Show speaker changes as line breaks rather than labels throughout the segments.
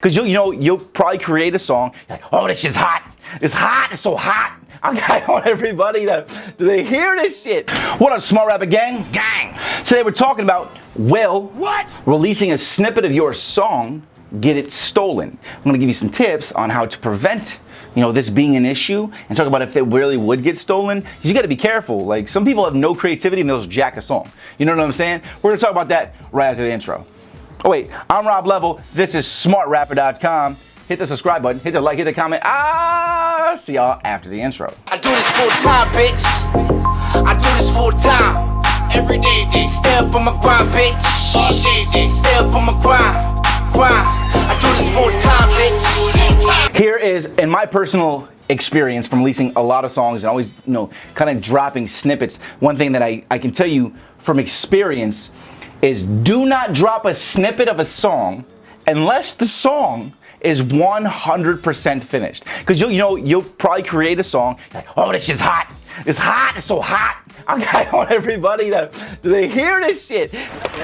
Because you'll probably create a song, like, oh, this shit's hot. It's hot, it's so hot. I want everybody to hear this shit. What up, Smart Rapper Gang? Gang! Today we're talking about, releasing a snippet of your song, get it stolen. I'm gonna give you some tips on how to prevent this being an issue, and talk about if it really would get stolen. You gotta be careful. Like, some people have no creativity and they'll just jack a song. You know what I'm saying? We're gonna talk about that right after the intro. Oh wait, I'm Rob Level. This is smartrapper.com. Hit the subscribe button, hit the like, hit the comment. See y'all after the intro.
I do this full time, bitch. I do this full time. Every day. Stay up on my grind, bitch. All day. Stay up on my grind. I do this full time, bitch.
Here is, in my personal experience from releasing a lot of songs and always, kind of dropping snippets, one thing that I can tell you from experience is do not drop a snippet of a song unless the song is 100% finished. Because you'll probably create a song like, oh, this shit's hot. It's hot, it's so hot. I want everybody to hear this shit.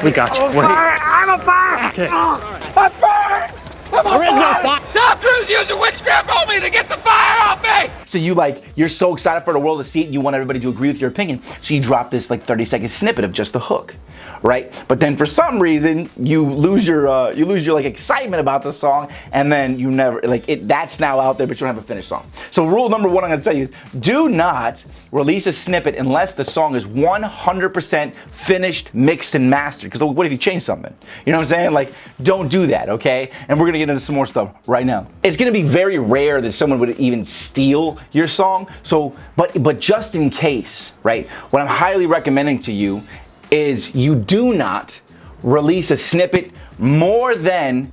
We got you. We're here.
I'm a fire.
Okay.
I'm fired.
There is no fire.
Tom Cruise using witchcraft on me to get the fire off me.
So you're so excited for the world to see it, you want everybody to agree with your opinion. So you drop this 30-second snippet of just the hook, right? But then for some reason you lose your excitement about the song, and then you never that's now out there, but you don't have a finished song. So rule number one I'm gonna tell you is do not release a snippet unless the song is 100% finished, mixed, and mastered. Because what if you change something? You know what I'm saying? Don't do that, okay? And we're gonna get into some more stuff right now. It's gonna be very rare that someone would even steal your song. So, but just in case, right? What I'm highly recommending to you is you do not release a snippet more than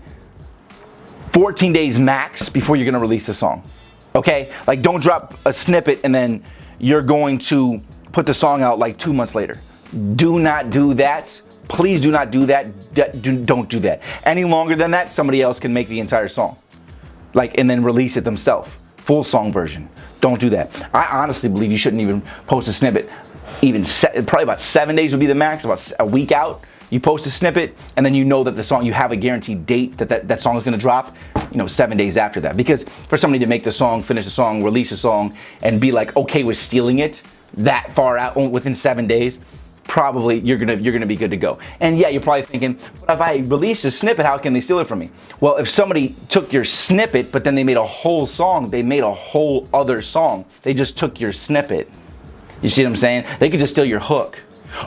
14 days max before you're gonna release the song. Okay? Don't drop a snippet and then you're going to put the song out 2 months later. Do not do that. Please do not do that. Don't do that. Any longer than that, somebody else can make the entire song. And then release it themselves. Full song version. Don't do that. I honestly believe you shouldn't even post a snippet. Probably about 7 days would be the max, about a week out. You post a snippet, and then you know that the song, you have a guaranteed date that song is gonna drop, 7 days after that. Because for somebody to make the song, finish the song, release a song, and be okay with stealing it that far out within 7 days, probably you're gonna be good to go. And yeah, you're probably thinking, but if I release a snippet, how can they steal it from me? Well, if somebody took your snippet, but then they made a whole song, they made a whole other song. They just took your snippet. You see what I'm saying? They could just steal your hook.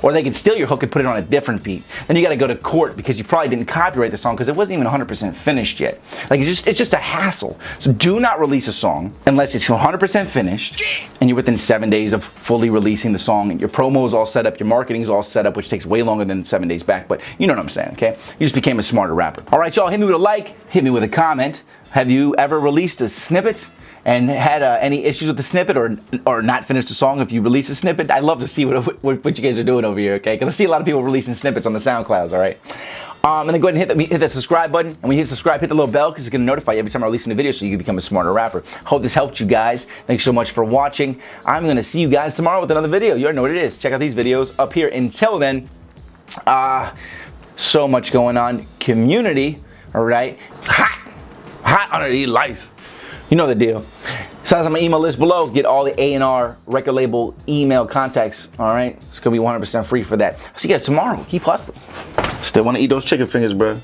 Or they could steal your hook and put it on a different beat. Then you gotta go to court because you probably didn't copyright the song because it wasn't even 100% finished yet. It's just a hassle. So do not release a song unless it's 100% finished and you're within 7 days of fully releasing the song and your promo is all set up, your marketing is all set up, which takes way longer than 7 days back, but you know what I'm saying, okay? You just became a smarter rapper. All right, y'all, hit me with a like, hit me with a comment. Have you ever released a snippet and had any issues with the snippet or not finished the song if you release a snippet? I'd love to see what you guys are doing over here, okay? Because I see a lot of people releasing snippets on the SoundClouds, all right? And then go ahead and hit that subscribe button. And when you hit subscribe, hit the little bell because it's going to notify you every time I release a new video so you can become a smarter rapper. Hope this helped you guys. Thanks so much for watching. I'm going to see you guys tomorrow with another video. You already know what it is. Check out these videos up here. Until then, so much going on. Community, all right? Hot under these lights. You know the deal. Sign up on my email list below. Get all the A&R record label email contacts. All right, it's gonna be 100% free for that. See you guys tomorrow. Keep hustling. Still want to eat those chicken fingers, bro.